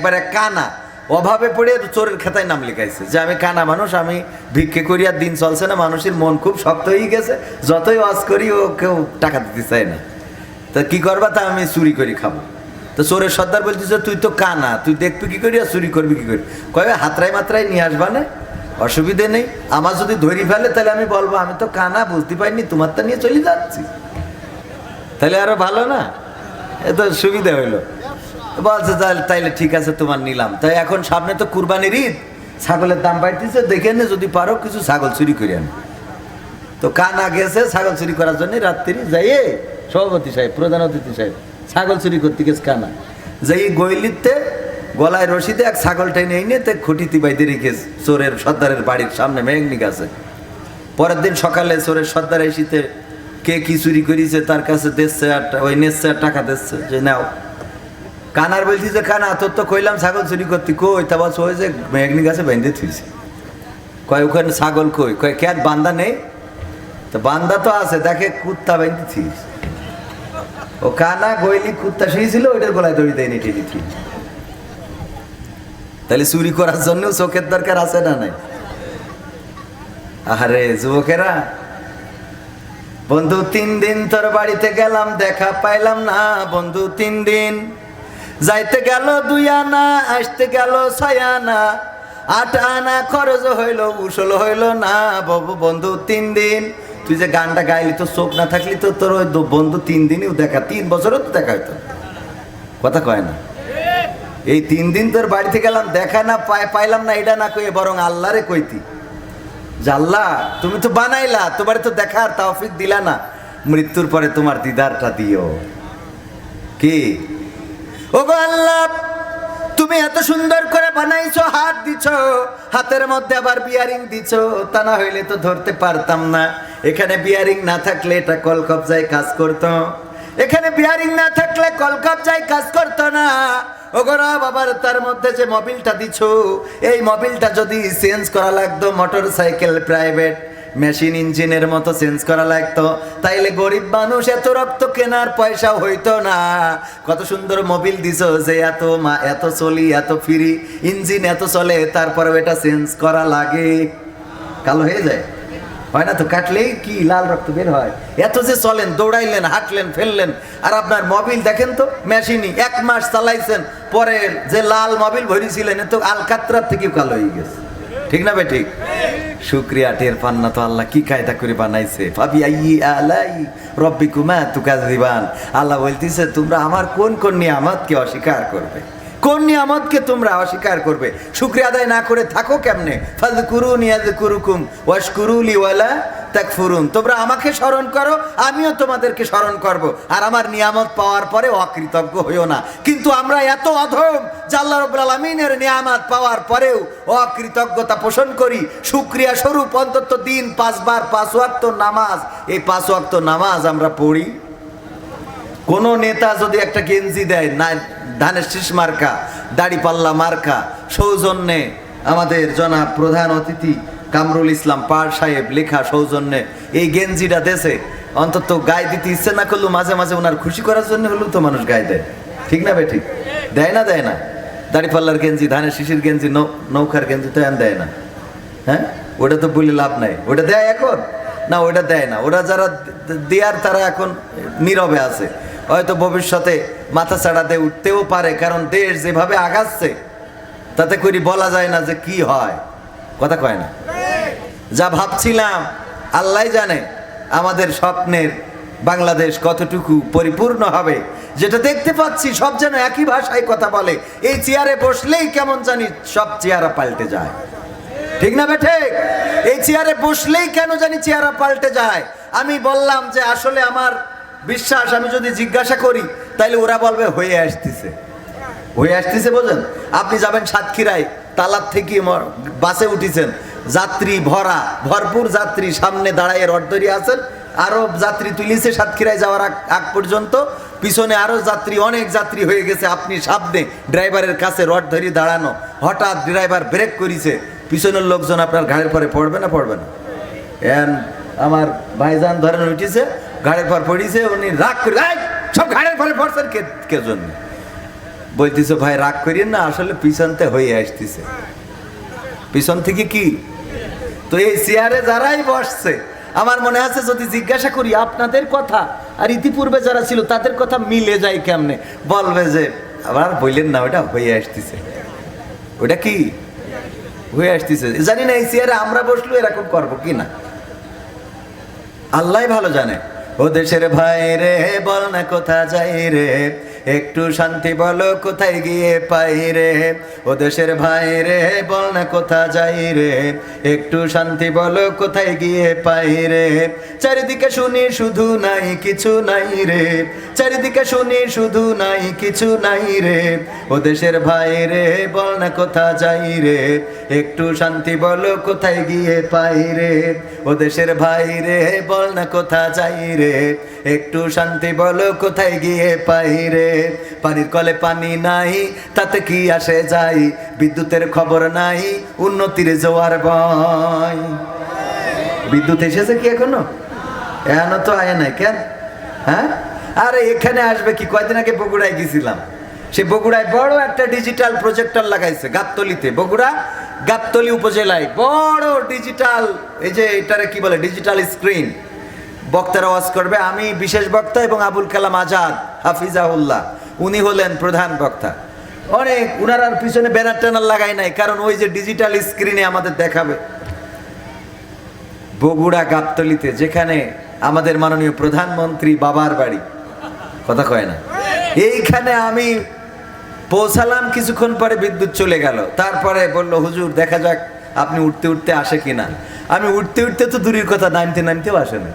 একবারে কানা, অভাবে পড়ে চোরের খাতায় নাম লেখাইছে যে আমি কানা মানুষ, আমি ভিক্ষে করি আর দিন চলছে না, মানুষের মন খুব শক্ত হয়ে গেছে, যতই ওয়াজ করি ও কেউ টাকা দিতে চায় না, তা কি করবা, তা আমি চুরি করে খাবো। তো চোরের সর্দার বলতেছে তুই তো কানা, তুই দেখবি কি করি আর চুরি করবি কি করি? কবে হাতরাই মাত্রায় নিয়ে আসবা না, অসুবিধে নেই, আমার যদি ধরি ফেলে তাহলে আমি বলবো আমি তো কানা, বুঝতে পারিনি, তোমারটা নিয়ে চলে যাচ্ছি, তাহলে আরো ভালো না, এত সুবিধা হইলো। বলছে তাইলে ঠিক আছে তোমার নিলাম। তাই এখন সামনে তো কুরবানির ঈদ, ছাগলের দাম বাড়তেছে, দেখে নে যদি পারো কিছু ছাগল চুরি করে আন। তো কানা গেছে ছাগল চুরি করার জন্য, রাত্রি যাই সভাপতি সাহেব, প্রধান অতিথি সাহেব ছাগল চুরি করতে গেছে কানা, যাই গইলিতে গলায় রশিদে এক ছাগল টেনে এনে তে খুঁটিতে বাইতে রেখেছে চোরের সর্দারের বাড়ির সামনে মেঘনি গাছে। পরের দিন সকালে চোরের সর্দার এসিতে কে কি চুরি করেছে তার কাছে দিচ্ছে, আর ওই নেচ্ছে আর টাকা দিচ্ছে যে নাও। কানার বলছি যে কানা তোর তো কইলাম ছাগল চুরি করতে, কই তা বলছে ওই যে মেঘনি গাছে বেঁধে থুইছে। কয় ওখানে ছাগল কই? কয় ক্যাট বান্দা নেই? তো বান্দা তো আছে, দেখে কুত্তা বেঁধে থুইস। ও কানা গইলি কুত্তা শুয়েছিল, ওইটার গলায় দড়ি দেয়নি টেনে থুই। তাহলে চুরি করার জন্য চোখের দরকার আছে না নাই? আরে যুবকেরা, বন্ধু 3 দিন তোর বাড়িতে গেলাম, দেখা পাইলাম না বন্ধু 3 দিন, যাইতে গেল 2 আনা, আসতে গেল 6 আনা, 8 আনা খরচ হইল, উসল হইল না বন্ধু 3 দিন। তুই যে গানটা গাইলি, তো চোখ না থাকলি তো তোর ওই বন্ধু 3 দিনও দেখা, 3 বছরও তো দেখা হইতো, কথা কয় না? এই 3 দিন তোর বাড়িতে গেলাম, দেখা না পাইলাম না, এটা না কই বরং আল্লাহরে কইতি যে আল্লাহ তুমি তো বানাইলা, তোমার তো দেখার তৌফিক দিলা না, মৃত্যুর পরে তোমার দিদারটা দিও। কি ওগো আল্লাহ, তুমি এত সুন্দর করে বানাইছো, হাত দিছো, হাতের মধ্যে আবার বিয়ারিং দিছো, তা না হইলে তো ধরতে পারতাম না। এখানে বিয়ারিং না থাকলে এটা কলকবজায় কাজ করতো, এখানে বিয়ারিং না থাকলে কলকবজায় কাজ করতো না। ওগোরা বাবার, তার মধ্যে যে মোবিলটা দিছো, এই মোবিলটা যদি চেঞ্জ করা লাগতো, মোটর সাইকেল প্রাইভেট মেশিন ইঞ্জিনের মতো চেঞ্জ করা লাগতো, তাইলে গরিব মানুষ এত রক্ত কেনার পয়সা হইতো না। কত সুন্দর মোবিল দিছো যে এত চলি, এত ফ্রি, ইঞ্জিন এত চলে, তারপরেও এটা চেঞ্জ করা লাগে, কালো হয়ে যায়, হয় না তো? কাটলেই কি লাল রক্ত বের হয়। এত যে চলেন, দৌড়াইলেন, হাঁটলেন, ফেললেন, আর আপনার মোবিল দেখেন তো, মেশিনই 1 মাস চালাইছেন, পরে যে লাল মোবিল ভরিছিলেন তো আলকাতরার থেকে কালো হয়ে গেছে, ঠিক না বে ঠিক? শুকরিয়া টের পান না তো আল্লাহ কি কায়দা করে বানাইছে। ফাবি আইয়ি আলাই রব্বিকুমা তুকাযিবান, আল্লাহ বলতিছে তোমরা আমার কোন কোন নিয়ামতকে অস্বীকার করবে, কোন নিয়ামতকে তোমরা অস্বীকার করবে, শুকরিয়া আদায় না করে থাকো কেমনে? ফাযকুরুনি আযকুরুকুম ওয়াশকুরুলি ওয়ালা তাকফুরুন, তোমরা আমাকে স্মরণ করো, আমিও তোমাদেরকে স্মরণ করব, আর আমার নিয়ামত পাওয়ার পরে অকৃতজ্ঞ হইও না। কিন্তু আমরা এত অধম যে আল্লাহ রাব্বুল আলামিনের নিয়ামত পাওয়ার পরেও অকৃতজ্ঞতা পোষণ করি। শুকরিয়া স্বরূপ অন্তত দিন 5 বার 5 ওয়াক্ত নামাজ, এই 5 ওয়াক্ত নামাজ আমরা পড়ি। কোন নেতা যদি একটা গেঞ্জি দেয় না, ধানের শীষ মার্কা, দাড়িপাল্লা মার্কা, সৌজন্যে আমাদের জনাব প্রধান অতিথি কামরুল ইসলাম পার সাহেব লেখা সৌজন্যে এই গেঞ্জিটা দেশে, অন্তত গায়ে দিতে ইচ্ছে না করলেও মাঝে মাঝে ওনার খুশি করার জন্য হলেও তো মানুষ গায়ে দেয়, ঠিক না বে ঠিক? দেয় না? দেয় না? দাড়িপাল্লার গেঞ্জি, ধানের শীষের গেঞ্জি, নৌকার গেঞ্জি তো এন দেয় না, হ্যাঁ? ওটা তো বলে লাভ নাই, ওটা দেয় এখন না, ওটা দেয় না। ওরা যারা দেয়ার তারা এখন নীরবে আছে, হয়তো ভবিষ্যতে মাথা ছাড়াতে উঠতেও পারে, কারণ দেশ যেভাবে আগাচ্ছে তাতে করে বলা যায় না যে কি হয়, কথা কয় না? যা ভাবছিলাম আল্লাহ জানে আমাদের স্বপ্নের বাংলাদেশ কতটুকু পরিপূর্ণ হবে, যেটা দেখতে পাচ্ছি সব যেন একই ভাষায় কথা বলে, এই চেয়ারে বসলেই কেমন জানি সব চেহারা পাল্টে যায়, ঠিক না বেঠে? এই চেয়ারে বসলেই কেন জানি চেহারা পাল্টে যায়। আমি বললাম যে আসলে আমার বিশ্বাস, আমি যদি জিজ্ঞাসা করি তাইলে ওরা বলবে হয়ে আসতেছে, হয়ে আসতেছে। বোঝেন? আপনি যাবেন সাতক্ষীরায়, তালার থেকে বাসে উঠেছেন, যাত্রী ভরা, ভরপুর যাত্রী, সামনে দাঁড়ায় রড ধরিয়ে আছেন, আরো যাত্রী তুলিছে সাতক্ষীরায় যাওয়ার আগ পর্যন্ত, পিছনে আরো যাত্রী, অনেক যাত্রী হয়ে গেছে, আপনি সামনে ড্রাইভারের কাছে রড ধরিয়ে দাঁড়ানো, হঠাৎ ড্রাইভার ব্রেক করেছে, পিছনের লোকজন আপনার ঘাড়ের পরে পড়বে না? পড়বে না? আমার ভাইজান ধরেন উঠেছে, ঘাড়ের পর পড়িছে, উনি রাগ করে সব ঘাড়ের পরে পড়ছেন কে জন্য? বলতেছে ভাই রাগ করিয়েন না, আসলে পিছনতে হয়ে আসতেছে। পিছন থেকে কি? তো এই চেয়ারে যারাই বসছে আমার মনে আছে যদি জিজ্ঞাসা করি আপনাদের কথা আর ইতিপূর্বে যারা ছিল তাদের কথা মিলে যায় কেমনে, বলবে যে আবার বললেন না, ওটা হয়ে আসতেছে। ওটা কি হয়ে আসতেছে জানি না। এই চেয়ারে আমরা বসলো এরকম করবো কি না আল্লাহ ভালো জানে। ও দেশের ভাই রে বল না কোথা যাই রে, একটু শান্তি বলো কোথায় গিয়ে পাই রে। ও দেশের ভাই রে বল না কোথা যাই রে, একটু শান্তি বলো কোথায় গিয়ে পাই রে। চারিদিকে শুনি শুধু নাই কিছু নাই রে, চারিদিকে শুনি শুধু নাই কিছু নাই রে। ও দেশের ভাই রে বল না কোথা যাই রে, একটু শান্তি বলো কোথায় গিয়ে পাই রে। ও দেশের ভাই রে বল না কোথা যাই রে, একটু শান্তি বলো কোথায় গিয়ে পাই রে। পানির কলে পানি নাই তাতে কি আসে যাই, বিদ্যুতের খবর নাই উন্নতির জোয়ার বয়। বিদ্যুৎ এসেছে কি এখনো? এখনো তো আয় নাই কেন? হ্যাঁ, আরে এখানে আসবে কি? কয়দিন আগে বগুড়ায় গেছিলাম, সে বগুড়ায় বড় একটা ডিজিটাল প্রজেক্টর লাগাইছে গাবতলিতে, বগুড়া গাবতলি উপজেলায় বড় ডিজিটাল, এই যে এটারে কি বলে ডিজিটাল স্ক্রিন। বক্তারা ওয়াজ করবে, আমি বিশেষ বক্তা এবং আবুল কালাম আজাদ হাফিজাহুল্লাহ উনি হলেন প্রধান বক্তা। অনেক উনার পিছনে ব্যানার ট্যানার লাগাই নাই, কারণ ওই যে ডিজিটাল স্ক্রিনে আমাদের দেখাবে। বগুড়া গাবতলিতে যেখানে আমাদের মাননীয় প্রধানমন্ত্রী বাবার বাড়ি, কথা কয় না, এইখানে আমি পৌঁছালাম, কিছুক্ষণ পরে বিদ্যুৎ চলে গেল। তারপরে বললো হুজুর দেখা যাক আপনি উঠতে উঠতে আসে কিনা। আমি উঠতে উঠতে তো দূরের কথা, নামতে নামতেও আসে না।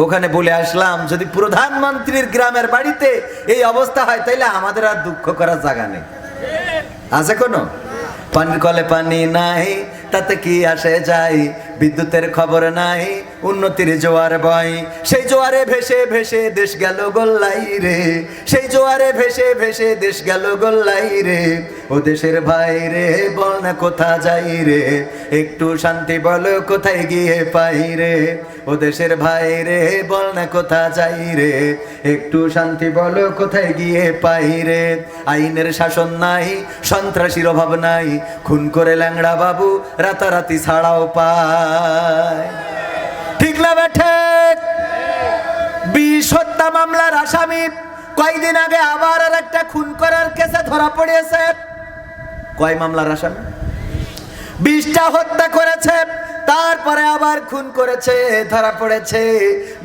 ওখানে বলে আসলাম যদি প্রধানমন্ত্রীর গ্রামের বাড়িতে এই অবস্থা হয় তাইলে আমাদের আর দুঃখ করার জায়গা নেই, আছে কোনো? পানির কলে পানি নাই তাতে কি আসে যাই, বিদ্যুতের খবর নাই উন্নতির জোয়ার বয়। সেই জোয়ারে ভেসে ভেসে দেশ গেল গোল্লাই রে, সেই জোয়ারে ভেসে ভেসে দেশ গেল গোল্লাই রে। ও দেশের ভাই রে বল না কোথা যাই রে, একটু শান্তি বলো কোথায় গিয়ে পাই রে। ও দেশের ভাই রে বল না কোথা যাই রে, একটু শান্তি বলো কোথায় গিয়ে পাই রে। আইনের শাসন নাই, সন্ত্রাসীর অভাব নাই, খুন করে ল্যাংড়া বাবু রাতারাতি ছাড়াও পায়। ঠিক না বেঠে? 20 হত্যা মামলার আসামি কয়েকদিন আগে আবার আর একটা খুন করার কেসে ধরা পড়েছে। কয় মামলার আসামি? 20টা হত্যা করেছে, তারপরে আবার খুন করেছে, ধরা পড়েছে।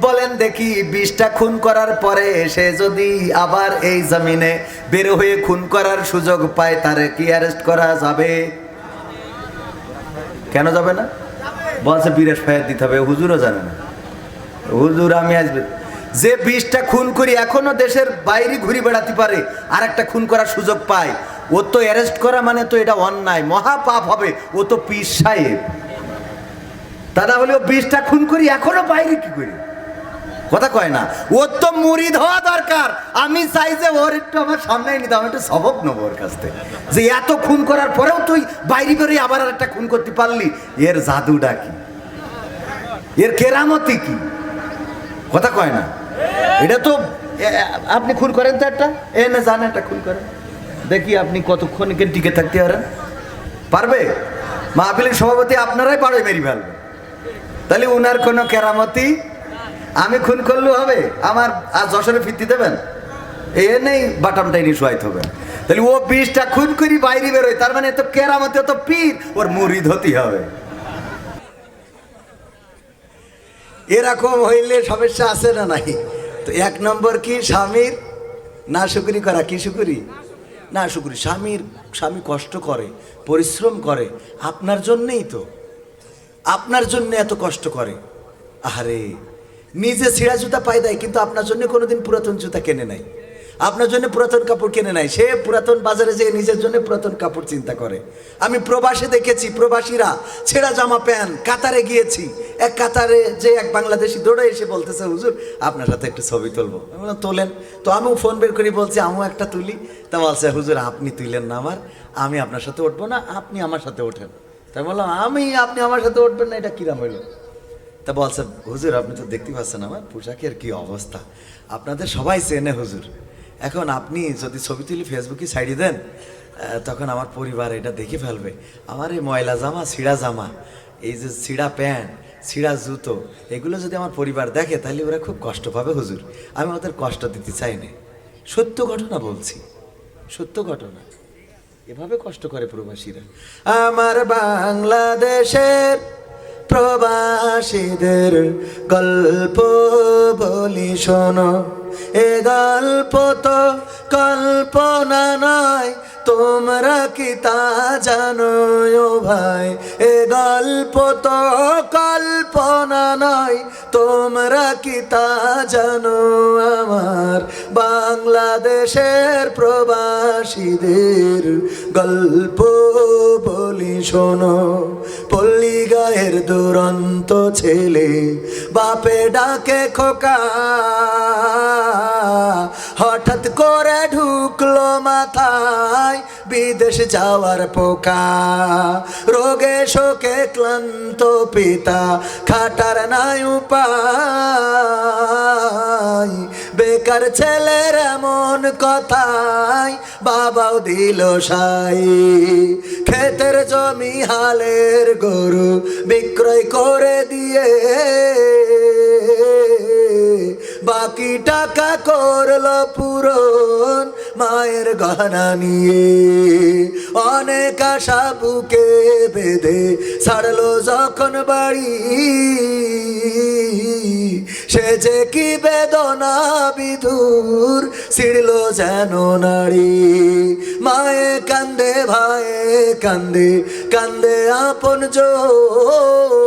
বলেন দেখি 20টা খুন করার পরে সে যদি আবার এই জমিনে বের হয়ে খুন করার সুযোগ পায়, তারে কি অ্যারেস্ট করা যাবে? কেন যাবে না? বলছে বিরেশ ফায়ার দিতে হবে। হুজুরও জানে না। হুজুর আমি আসবে যে 20টা খুন করি এখনো দেশের বাইরে ঘুরে বেড়াতে পারে, আর একটা খুন করার সুযোগ পায়, ও তো অ্যারেস্ট করা মানে তো এটা অন্যায়, মহাপাপ হবে। ও তো পীর সাহেব, তা না হলে 20টা খুন করি এখনো বাইরে কি করি? কথা কয় না। ওর তো মুরিদ হওয়া দরকার। আমি চাই যে ওর একটু আমার সামনে নিতে, আমি একটু সবক নেবো ওর কাছ থেকে, যে এত খুন করার পরেও তুই বাইরে বেরিয়ে আবার আর একটা খুন করতে পারলি, এর জাদুটা কি, এর কেরামতি কি? কথা কয় না। এটা তো আপনি খুন করেন তো একটা, এনে জানেন একটা খুন করেন, দেখি আপনি কতক্ষণ টিকে থাকতে পারবে? মাহফিলের সভাপতি আপনারাই পারে মেরি ফেলবে, তাহলে উনার কোনো কেরামতি। আমি খুন করলেও হবে, আমার আর যশোরে ফিরতে দেবেন? এ নেই বাটামটাই নিয়ে শোয়াইতে হবে। তাহলে ও 20টা খুন করি বাইরে বেরোয়, তার মানে এত কেরামতি, এত পীর, ওর মুরিদ হতে হবে। এরকম হইলে সমস্যা আছে না নাই? তো 1 নম্বর কি স্বামীর না শুকরি করা। কি শুকরি? না শুকরি। স্বামী কষ্ট করে, পরিশ্রম করে আপনার জন্যেই তো, আপনার জন্য এত কষ্ট করে। আরে নিজে ছিঁড়া জুতা পাই দেয়, কিন্তু আপনার জন্য কোনোদিন পুরাতন জুতা কেনে নাই, আপনার জন্য পুরাতন কাপড় কেনে নাই। সে পুরাতন বাজারে যেয়ে নিজের জন্য পুরাতন কাপড় চিন্তা করে। আমি প্রবাসে দেখেছি, প্রবাসীরা ছেঁড়া জামা প্যান্ট, কাতারে গিয়েছি, এক কাতারে যে এক বাংলাদেশি দৌড়ে এসে বলতেছে হুজুর আপনার সাথে একটু ছবি তুলবো। আমি বললাম তোলেন। তো আমিও ফোন বের করি, বলছি আমিও একটা তুলি। তা বলছে হুজুর আপনি তুইলেন না, আমি আপনার সাথে উঠবো না, আপনি আমার সাথে ওঠেন। তাই বললাম আপনি আমার সাথে উঠবেন না, এটা কিরাম হইল? তা বলছে হুজুর আপনি তো দেখতে পাচ্ছেন আমার পোশাকের কি অবস্থা, আপনাদের সবাই চেনে হুজুর, এখন আপনি যদি ছবি তুলে ফেসবুকে ছাড়িয়ে দেন, তখন আমার পরিবার এটা দেখে ফেলবে। আমার এই ময়লা জামা, ছিঁড়া জামা, এই যে ছিঁড়া প্যান্ট, ছিঁড়া জুতো, এগুলো যদি আমার পরিবার দেখে তাহলে ওরা খুব কষ্ট পাবে হুজুর। আমি ওদের কষ্ট দিতে চাই না, সত্য ঘটনা বলছি, সত্য ঘটনা। এভাবে কষ্ট করে প্রবাসীরা। আমার বাংলাদেশের প্রবাসীদের গল্প বলি শোনো, এ গল্প তো কল্পনা নয়, তোমরা কি তা জানো ও ভাই? এ গল্প তো কল্পনা নয়, তোমরা কি তা জানো? আমার বাংলাদেশের প্রবাসীদের গল্প বলি শোনো। পল্লী গায়ের দুরন্ত ছেলে বাপে ডাকে খোকা, হঠাৎ করে ঢুকলো মাথায় বিদেশ যাওয়ার পোকা। রোগে শোকে ক্লান্ত পিতা, খাটার নাই উপায়, বেকার ছেলের এমন কথায় বাবাও দিল সাই। ক্ষেতের জমি হালের গরু বিক্রয় করে দিয়ে বাকি টাকা করলো পূরণ মায়ের গহনা নিয়ে। অনেক আশা বুকে বেঁধে ছাড়লো যখন বাড়ি, সে যে কি বেদনা বিধুর ছিড়লো যেন নাড়ি। মায়ে কান্দে, ভাইয়ে কান্দে, কান্দে আপন জন।